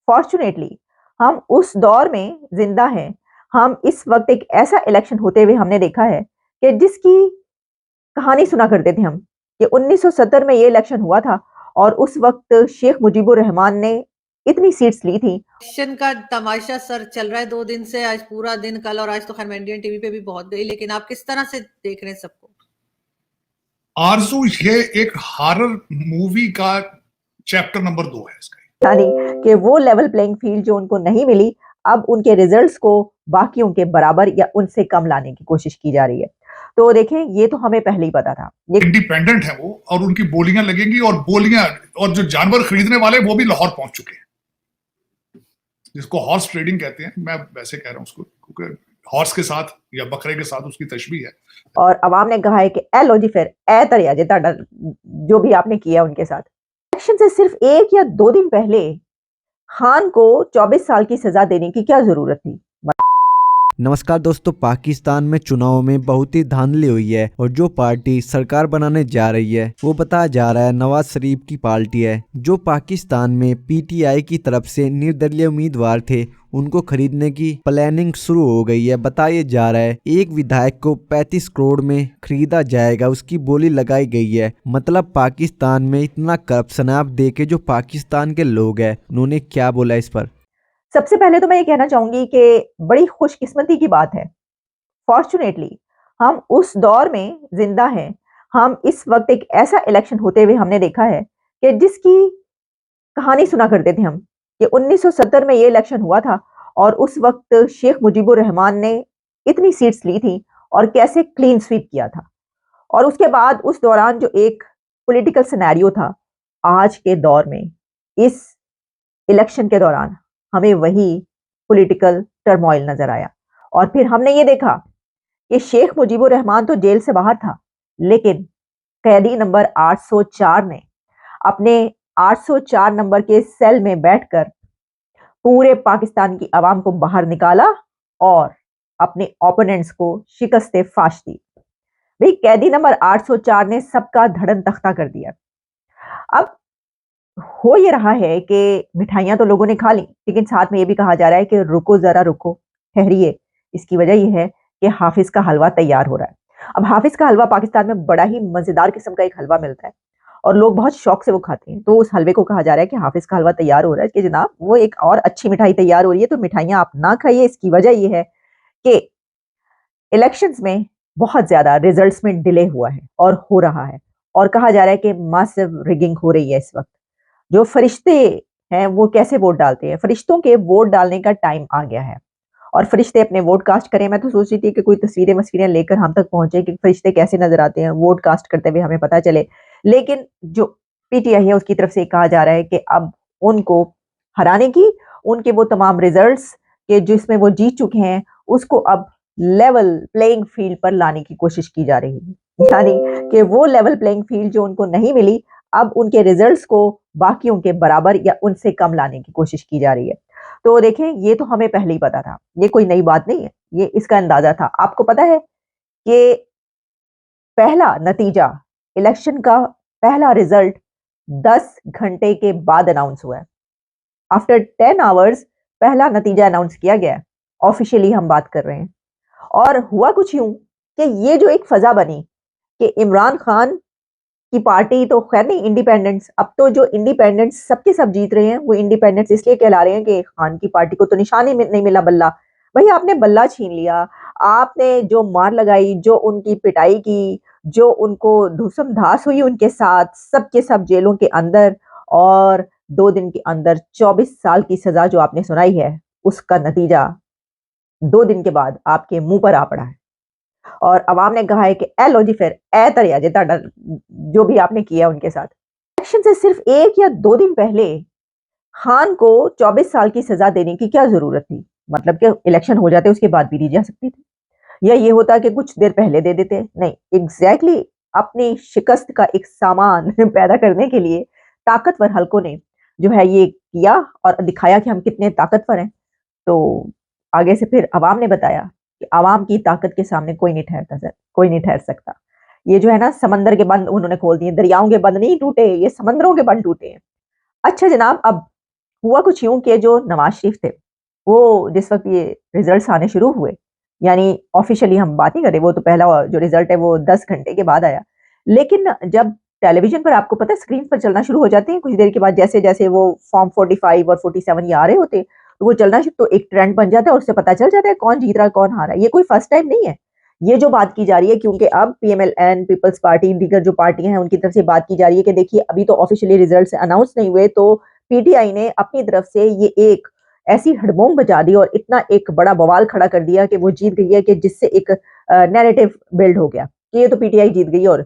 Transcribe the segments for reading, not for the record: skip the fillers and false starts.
Fortunately हम उस दौर में जिंदा हैं। हम इस वक्त एक ऐसा इलेक्शन होते हुए हमने देखा है कि जिसकी कहानी सुना करते थे हम कि 1970 में ये इलेक्शन हुआ था और उस वक्त शेख मुजीबुर रहमान ने इतनी सीट्स ली थी। इलेक्शन का तमाशा सर चल रहा है 2 दिन से, आज पूरा दिन, कल और आज तो खैर मैं इंडियन टीवी पे भी बहुत गई, लेकिन आप किस तरह से देख रहे हैं सबको? आरजू, ये एक हॉरर मूवी का चैप्टर नंबर 2 है इसका। यानी कि वो लेवल प्लेइंग फील्ड जो उनको नहीं मिली, अब उनके रिजल्ट्स को बाकियों के बराबर या उनसे कम लाने की कोशिश की जा रही है। तो देखें, ये तो हमें पहले ही पता था। ये इंडिपेंडेंट है वो, और उनकी बोलियां लगेंगी, और बोलियां और जो जानवर खरीदने वाले वो भी लाहौर पहुंच चुके हैं, जिसको हॉर्स ट्रेडिंग कहते हैं। मैं वैसे कह रहा हूं उसको, क्योंकि हॉर्स के साथ या बकरे के साथ उसकी तशबीह है। और अवाम ने कहा है कि ए लो जी फिर ए तरिया जे ताड़ा जो भी आपने किया उनके साथ। इलेक्शन से सिर्फ 1 या 2 दिन पहले खान को 24 साल की सजा देने की क्या जरूरत थी? नमस्कार दोस्तों, पाकिस्तान में चुनाव में बहुत ही धांधली हुई है और जो पार्टी सरकार बनाने जा रही है वो बताया जा रहा है नवाज शरीफ की पार्टी है। जो पाकिस्तान में पीटीआई की तरफ से निर्दलीय उम्मीदवार थे उनको खरीदने की प्लानिंग शुरू हो गई है। बताया जा रहा है एक विधायक को 35 करोड़ में खरीदा जाएगा, उसकी बोली लगाई गई है। मतलब पाकिस्तान में इतना करप्शन है। आप देखे जो पाकिस्तान के लोग हैं उन्होंने क्या बोला इस पर। सबसे पहले तो मैं ये कहना चाहूंगी कि बड़ी खुशकिस्मती की बात है, फॉर्चुनेटली हम उस दौर में जिंदा हैं। हम इस वक्त एक ऐसा इलेक्शन होते हुए हमने देखा है कि जिसकी कहानी सुना करते थे हम कि 1970 में ये इलेक्शन हुआ था और उस वक्त शेख मुजीबुर रहमान ने इतनी सीट्स ली थी और कैसे क्लीन स्वीप किया था। और उसके बाद उस दौरान जो एक पॉलिटिकल सिनेरियो था, आज के दौर में इस इलेक्शन के दौरान हमें वही पॉलिटिकल टर्मोइल नजर आया। और फिर हमने ये देखा कि शेख मुजीबुर रहमान तो जेल से बाहर था, लेकिन कैदी नंबर 804 ने अपने 804 नंबर के सेल में बैठकर पूरे पाकिस्तान की आवाम को बाहर निकाला और अपने ओपोनेंट्स को शिकस्त फाश दी। भाई, कैदी नंबर 804 ने सबका धड़न तख्ता कर दिया। अब हो ये रहा है कि मिठाइयां तो लोगों ने खा ली, लेकिन साथ में ये भी कहा जा रहा है कि रुको जरा रुको, ठहरिए। इसकी वजह यह है कि हाफिज का हलवा तैयार हो रहा है। अब हाफिज का हलवा पाकिस्तान में बड़ा ही मजेदार किस्म का एक हलवा मिलता है और लोग बहुत शौक से वो खाते हैं। तो उस हलवे को कहा जा रहा है कि हाफिज का हलवा तैयार हो रहा है कि जनाब वो एक और अच्छी मिठाई तैयार हो रही है, तो मिठाइयां आप ना खाइए। इसकी वजह यह है कि इलेक्शंस में बहुत ज्यादा रिजल्ट्स में डिले हुआ है और हो रहा है, और कहा जा रहा है कि मासिव रिगिंग हो रही है इस वक्त। जो फरिश्ते हैं वो कैसे वोट डालते हैं? फरिश्तों के वोट डालने का टाइम आ गया है और फरिश्ते अपने वोट कास्ट करें। मैं तो सोच रही थी कि कोई तस्वीरें लेकर हम तक पहुंचे कि फरिश्ते कैसे नजर आते हैं वोट कास्ट करते हुए, हमें पता चले। लेकिन जो पीटीआई है उसकी तरफ से कहा जा रहा है कि अब उनको हराने की, उनके वो तमाम रिजल्ट्स के जिसमें वो जीत चुके हैं उसको अब लेवल प्लेइंग फील्ड पर लाने की कोशिश की जा रही है। यानी कि वो लेवल प्लेइंग फील्ड जो उनको नहीं मिली, अब उनके रिजल्ट्स को बाकियों के बराबर या उनसे कम लाने की कोशिश की जा रही है। तो देखें, ये तो हमें पहले ही पता था, ये कोई नई बात नहीं है, ये इसका अंदाजा था। आपको पता है कि पहला नतीजा, इलेक्शन का पहला रिजल्ट 10 घंटे के बाद अनाउंस हुआ है। आफ्टर 10 आवर्स पहला नतीजा अनाउंस किया गया है। ऑफिशियली हम बात कर रहे हैं। और हुआ कुछ यूं कि ये जो एक फजा बनी कि इमरान खान की पार्टी तो खैर नहीं, इंडिपेंडेंट्स, अब तो जो इंडिपेंडेंट्स सबके सब जीत रहे हैं, वो इंडिपेंडेंट्स इसलिए कहला रहे हैं कि खान की पार्टी को तो निशान ही नहीं मिला बल्ला। भाई, आपने बल्ला छीन लिया, आपने जो मार लगाई, जो उनकी पिटाई की, जो उनको धूसम धास हुई उनके साथ, सबके सब जेलों के अंदर, और 2 दिन के अंदर 24 साल की सजा जो आपने सुनाई है, उसका नतीजा 2 दिन के बाद आपके मुंह पर आ पड़ा है। और अवाम ने कहा है कि ए लो जी फिर ए तरिया जे ताड़ा जो भी आपने किया उनके साथ। इलेक्शन से सिर्फ 1 या 2 दिन पहले खान को 24 साल की सजा देने की क्या जरूरत थी? मतलब कि इलेक्शन हो जाते उसके बाद भी दी जा सकती थी, या ये होता कि कुछ देर पहले दे देते। नहीं, एग्जैक्टली अपनी शिकस्त का एक सामान पैदा करने के लिए ताकतवर हलकों ने जो है ये किया और दिखाया कि हम कितने ताकतवर हैं। तो आगे से फिर अवाम ने बताया कि अवाम की ताकत के सामने कोई नहीं ठहरता सर, कोई नहीं ठहर सकता। ये जो है ना, समंदर के बंद उन्होंने खोल दिए, दरियाओं के बंद नहीं टूटे, ये समंदरों के बंद टूटे हैं। अच्छा जनाब, अब हुआ कुछ यूं कि जो नवाज शरीफ थे, वो जिस वक्त ये रिजल्ट्स आने शुरू हुए, यानी ऑफिशियली हम बात नहीं कर रहे, वो तो पहला जो रिजल्ट है वो 10 घंटे के बाद आया। लेकिन जब टेलीविजन पर आपको पता है स्क्रीन पर चलना शुरू हो जाते हैं कुछ देर के बाद, जैसे जैसे वो फॉर्म 45 और 47 ये आ रहे होते हैं, तो वो चलना शुरू, तो एक ट्रेंड बन जाता है और उससे पता चल जाता है कौन जीत रहा है कौन हारा है। ये कोई फर्स्ट टाइम नहीं है, ये जो बात की जा रही है, क्योंकि अब पीएमएलएन, पीपल्स पार्टी, दीगर जो पार्टियां हैं उनकी तरफ से बात की जा रही है कि देखिए अभी तो ऑफिशियली रिजल्ट अनाउंस नहीं हुए, तो पीटीआई ने अपनी तरफ से ये एक ऐसी हड़बोंग बजा दी और इतना एक बड़ा बवाल खड़ा कर दिया कि वो जीत गई है, कि जिससे एक नैरेटिव बिल्ड हो गया कि ये तो पीटीआई जीत गई। और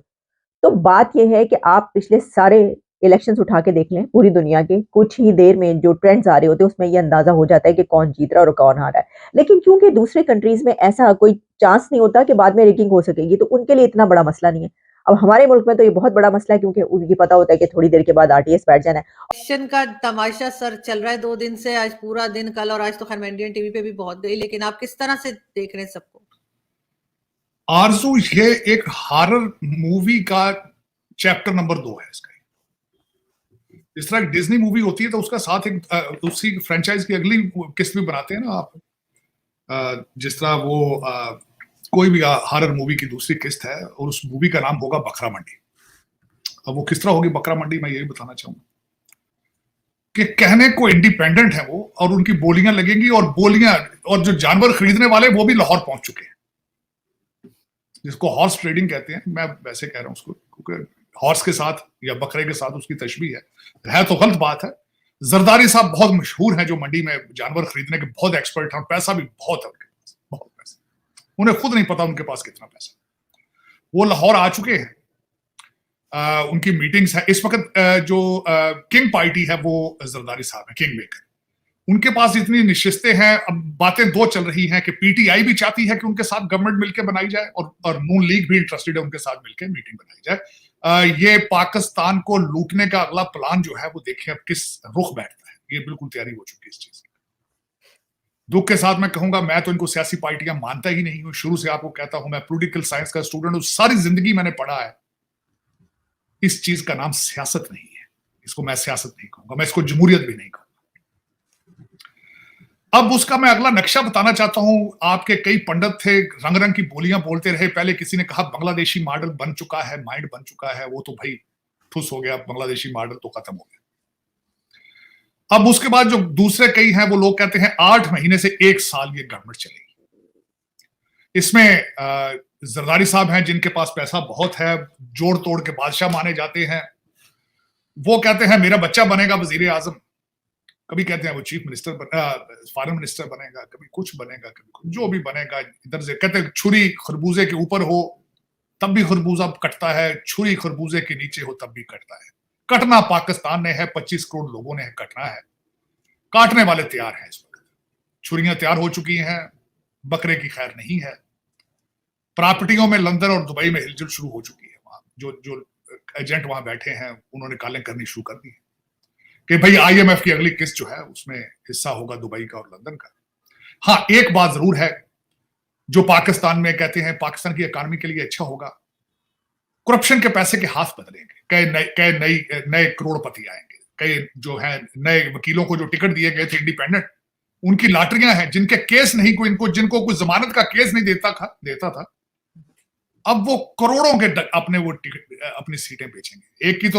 तो बात यह है कि आप पिछले सारे इलेक्शंस उठा के देख लें पूरी दुनिया के, कुछ ही देर में जो ट्रेंड्स आ रहे होते हैं उसमें ये अंदाजा हो जाता है कि कौन जीत रहा है और कौन हारा है। लेकिन क्योंकि दूसरे कंट्रीज में ऐसा कोई चांस नहीं होता कि बाद में रिगिंग हो सकेगी, तो उनके लिए इतना बड़ा मसला नहीं है। अब हमारे मुल्क में तो ये बहुत बड़ा मसला है, क्योंकि उनकी पता होता है कि थोड़ी देर के बाद आरटीएस बैठ जाना है। इलेक्शन का तमाशा सर चल रहा है 2 दिन से, आज पूरा दिन, कल और आज तो खैर इंडियन टीवी पे भी बहुत गई, लेकिन आप किस तरह से देख रहे हैं सबको? आरजू, ये एक हॉरर मूवी का चैप्टर नंबर 2 है इसका। जिस तरह डिज्नी मूवी होती है तो उसका साथ एक उसी फ्रेंचाइज की अगली किस्त भी बनाते हैं ना आप। जिस तरह वो कोई भी हॉरर मूवी की दूसरी किस्त है और उस मूवी का नाम होगा बकरा मंडी। अब वो किस तरह होगी बकरा मंडी, मैं यही बताना चाहूंगा कि कहने को इंडिपेंडेंट है वो, और उनकी बोलियां लगेंगी, और जो जानवर खरीदने वाले वो भी लाहौर पहुंच चुके हैं, जिसको हॉर्स ट्रेडिंग कहते हैं। मैं वैसे कह रहा हूं उसको, क्योंकि हॉर्स के साथ या बकरे के साथ उसकी तशबीह है तो गलत बात है। जरदारी साहब बहुत मशहूर हैं, जो मंडी में जानवर खरीदने के बहुत एक्सपर्ट हैं, पैसा भी बहुत है उनके पास, बहुत पैसा। उन्हें खुद नहीं पता उनके पास कितना पैसा। वो लाहौर आ चुके हैं, उनकी मीटिंग्स है इस वक्त। जो किंग पार्टी है वो जरदारी साहब है, किंग मेकर। उनके पास इतनी निश्चितें हैं। अब बातें दो चल रही हैं कि पीटीआई भी चाहती है कि उनके साथ गवर्नमेंट मिलकर बनाई जाए, और नून लीग भी इंटरेस्टेड है उनके साथ मिलकर मीटिंग बनाई जाए। ये पाकिस्तान को लूटने का अगला प्लान जो है वो देखिए अब किस रुख बैठता है। ये बिल्कुल तैयारी हो चुकी है इस चीज की। दुख के साथ मैं कहूंगा, मैं तो इनको सियासी पार्टियां मानता ही नहीं हूं। शुरू से आपको कहता हूं, मैं पॉलिटिकल साइंस का स्टूडेंट हूं, सारी जिंदगी मैंने पढ़ा है। इस चीज का नाम सियासत नहीं है, इसको मैं सियासत नहीं कहूंगा, मैं इसको जमहूरियत भी नहीं कहूंगा। अब उसका मैं अगला नक्शा बताना चाहता हूं। आपके कई पंडित थे, रंग रंग की बोलियां बोलते रहे। पहले किसी ने कहा बांग्लादेशी मॉडल बन चुका है, माइंड बन चुका है, वो तो भाई ठुस हो गया, बांग्लादेशी मॉडल तो खत्म हो गया। अब उसके बाद जो दूसरे कई हैं वो लोग कहते हैं 8 महीने से 1 साल ये गवर्नमेंट चलेगी। इसमें जरदारी साहब हैं जिनके पास पैसा बहुत है, जोड़ तोड़ के बादशाह माने जाते हैं। वो कहते हैं मेरा बच्चा बनेगा वजीर आजम, कभी कहते हैं वो चीफ मिनिस्टर फॉरेन मिनिस्टर बनेगा, कभी कुछ बनेगा, कभी कुछ, जो भी बनेगा। इधर से कहते हैं छुरी खरबूजे के ऊपर हो तब भी खरबूजा कटता है, छुरी खरबूजे के नीचे हो तब भी कटता है। कटना पाकिस्तान ने है, 25 करोड़ लोगों ने कटना है। काटने वाले तैयार हैं इस वक्त, छुरियां तैयार हो चुकी हैं, बकरे की खैर नहीं है। प्रॉपर्टियों में लंदन और दुबई में हिलजुल शुरू हो चुकी है। वहां जो एजेंट वहां बैठे हैं उन्होंने कालें करनी शुरू कर दी है कि भाई आईएमएफ की अगली किस्त जो है उसमें हिस्सा होगा दुबई का और लंदन का। हाँ, एक बात जरूर है जो पाकिस्तान में कहते हैं पाकिस्तान की इकोनॉमी के लिए अच्छा होगा, करप्शन के पैसे के हाथ बदलेंगे, कई नए करोड़पति आएंगे, कई जो है नए वकीलों को जो टिकट दिए गए थे इंडिपेंडेंट, उनकी लॉटरियां हैं, जिनके केस नहीं कोई, जिनको कोई जमानत का केस नहीं देता था, अब वो करोड़ों के अपने सीटें बेचेंगे। एक की तो